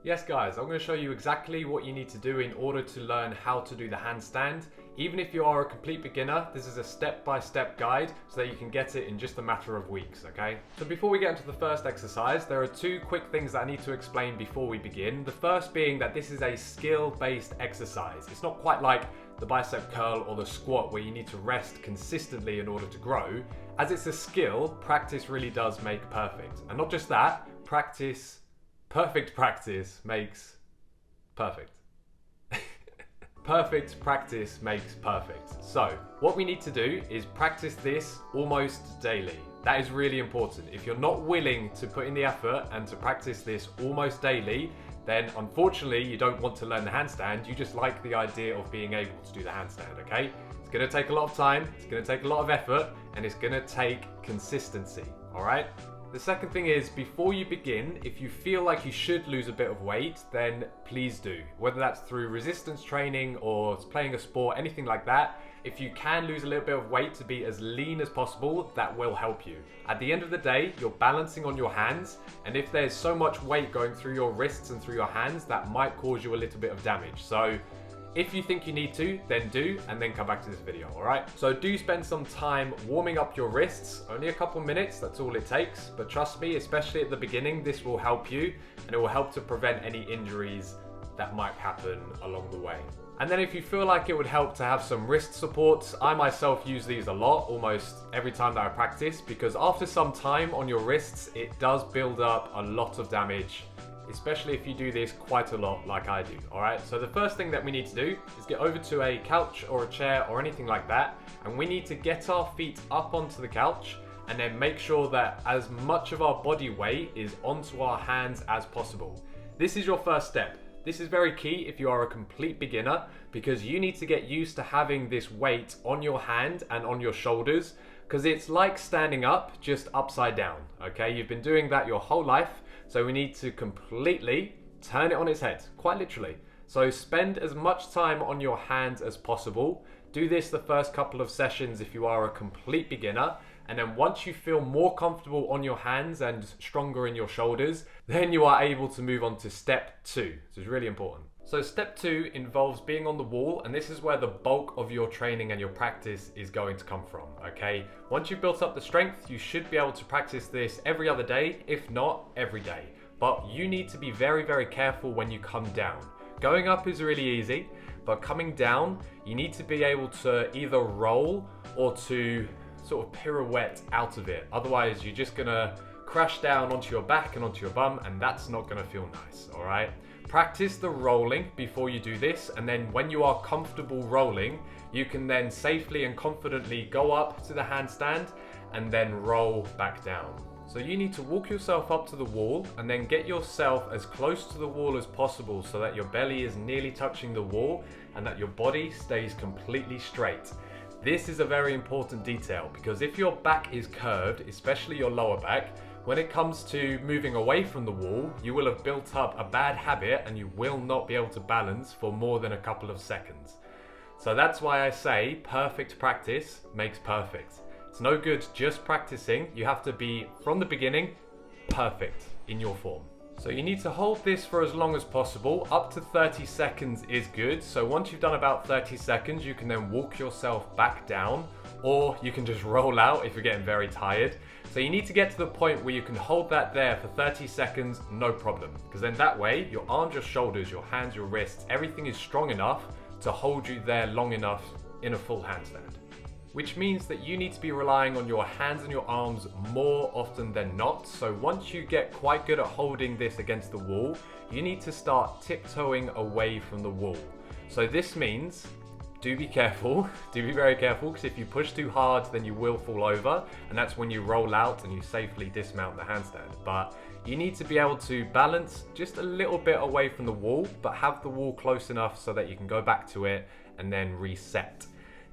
Yes guys, I'm going to show you exactly what you need to do in order to learn how to do the handstand. Even if you are a complete beginner, this is a step-by-step guide so that you can get it in just a matter of weeks, okay? So before we get into the first exercise, there are two quick things that I need to explain before we begin. The first being that this is a skill-based exercise. It's not quite like the bicep curl or the squat where you need to rest consistently in order to grow. As it's a skill, practice really does make perfect. And not just that, perfect practice makes perfect. Perfect practice makes perfect. So what we need to do is practice this almost daily. That is really important. If you're not willing to put in the effort and to practice this almost daily, then unfortunately you don't want to learn the handstand. You just like the idea of being able to do the handstand, okay? It's gonna take a lot of time, it's gonna take a lot of effort, and it's gonna take consistency, all right? The second thing is, before you begin, if you feel like you should lose a bit of weight, then please do. Whether that's through resistance training or playing a sport, anything like that, if you can lose a little bit of weight to be as lean as possible, that will help you. At the end of the day, you're balancing on your hands, and if there's so much weight going through your wrists and through your hands, that might cause you a little bit of damage. So if you think you need to, then do, and then come back to this video, all right? So do spend some time warming up your wrists, only a couple minutes, that's all it takes. But trust me, especially at the beginning, this will help you, and it will help to prevent any injuries that might happen along the way. And then if you feel like it would help to have some wrist supports, I myself use these a lot, almost every time that I practice, because after some time on your wrists, it does build up a lot of damage, especially if you do this quite a lot like I do, all right? So the first thing that we need to do is get over to a couch or a chair or anything like that, and we need to get our feet up onto the couch and then make sure that as much of our body weight is onto our hands as possible. This is your first step. This is very key if you are a complete beginner, because you need to get used to having this weight on your hand and on your shoulders, because it's like standing up, just upside down, okay? You've been doing that your whole life, so we need to completely turn it on its head, quite literally. So spend as much time on your hands as possible. Do this the first couple of sessions if you are a complete beginner, and then once you feel more comfortable on your hands and stronger in your shoulders, then you are able to move on to step 2. This is really important. So step 2 involves being on the wall, and this is where the bulk of your training and your practice is going to come from, okay? Once you've built up the strength, you should be able to practice this every other day, if not every day. But you need to be very, very careful when you come down. Going up is really easy, but coming down, you need to be able to either roll or to sort of pirouette out of it. Otherwise, you're just gonna crash down onto your back and onto your bum, and that's not gonna feel nice, all right? Practice the rolling before you do this, and then when you are comfortable rolling, you can then safely and confidently go up to the handstand and then roll back down. So you need to walk yourself up to the wall and then get yourself as close to the wall as possible so that your belly is nearly touching the wall and that your body stays completely straight. This is a very important detail, because if your back is curved, especially your lower back, when it comes to moving away from the wall, you will have built up a bad habit and you will not be able to balance for more than a couple of seconds. So that's why I say perfect practice makes perfect. It's no good just practicing. You have to be, from the beginning, perfect in your form. So you need to hold this for as long as possible. Up to 30 seconds is good. So once you've done about 30 seconds, you can then walk yourself back down, or you can just roll out if you're getting very tired. So you need to get to the point where you can hold that there for 30 seconds, no problem. Because then that way, your arms, your shoulders, your hands, your wrists, everything is strong enough to hold you there long enough in a full handstand. Which means that you need to be relying on your hands and your arms more often than not. So once you get quite good at holding this against the wall, you need to start tiptoeing away from the wall. So this means, do be careful, do be very careful, because if you push too hard, then you will fall over, and that's when you roll out and you safely dismount the handstand. But you need to be able to balance just a little bit away from the wall, but have the wall close enough so that you can go back to it and then reset.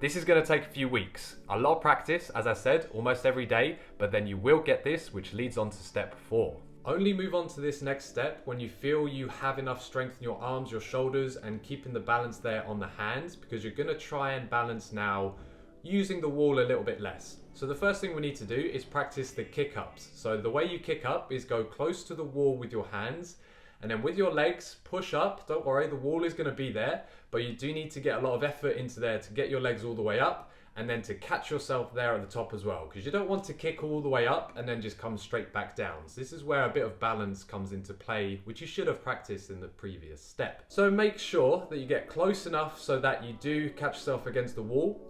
This is going to take a few weeks. A lot of practice, as I said, almost every day, but then you will get this, which leads on to step 4. Only move on to this next step when you feel you have enough strength in your arms, your shoulders, and keeping the balance there on the hands, because you're going to try and balance now using the wall a little bit less. So the first thing we need to do is practice the kick ups. So the way you kick up is go close to the wall with your hands And then with your legs, push up. Don't worry, the wall is going to be there, but you do need to get a lot of effort into there to get your legs all the way up, and then to catch yourself there at the top as well, because you don't want to kick all the way up and then just come straight back down. So this is where a bit of balance comes into play, which you should have practiced in the previous step. So make sure that you get close enough so that you do catch yourself against the wall,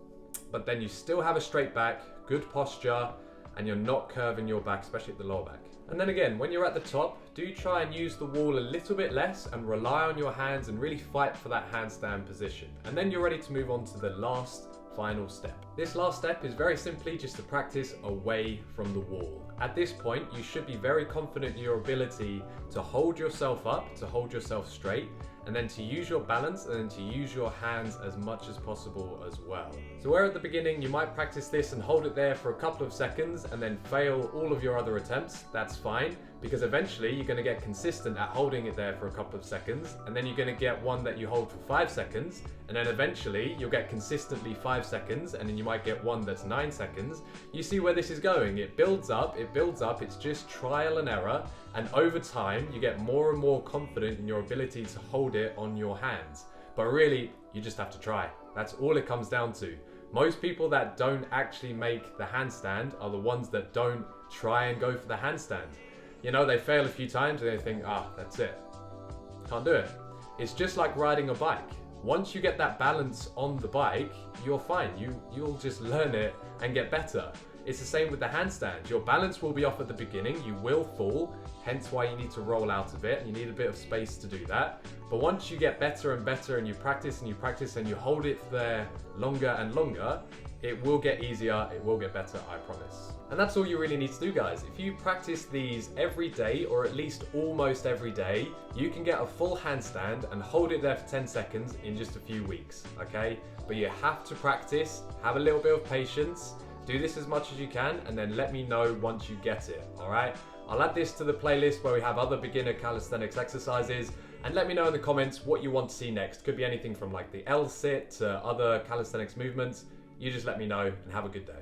but then you still have a straight back, good posture, and you're not curving your back, especially at the lower back. And then again, when you're at the top, do try and use the wall a little bit less and rely on your hands and really fight for that handstand position. And then you're ready to move on to the last final step. This last step is very simply just to practice away from the wall. At this point, you should be very confident in your ability to hold yourself up, to hold yourself straight, and then to use your balance and then to use your hands as much as possible as well. So where at the beginning you might practice this and hold it there for a couple of seconds and then fail all of your other attempts, that's fine, because eventually you're going to get consistent at holding it there for a couple of seconds, and then you're going to get one that you hold for 5 seconds, and then eventually you'll get consistently 5 seconds, and then you might get one that's 9 seconds. You see where this is going. It builds up, it's just trial and error, and over time you get more and more confident in your ability to hold it on your hands. But really, you just have to try. That's all it comes down to. Most people that don't actually make the handstand are the ones that don't try and go for the handstand. You know, they fail a few times and they think, that's it. Can't do it. It's just like riding a bike. Once you get that balance on the bike, you're fine. You'll just learn it and get better. It's the same with the handstand. Your balance will be off at the beginning. You will fall, hence why you need to roll out of it. You need a bit of space to do that. But once you get better and better and you practice and you practice and you hold it there longer and longer, it will get easier, it will get better, I promise. And that's all you really need to do, guys. If you practice these every day, or at least almost every day, you can get a full handstand and hold it there for 10 seconds in just a few weeks, okay? But you have to practice, have a little bit of patience, do this as much as you can, and then let me know once you get it, all right? I'll add this to the playlist where we have other beginner calisthenics exercises, and let me know in the comments what you want to see next. Could be anything from like the L-sit to other calisthenics movements. You just let me know, and have a good day.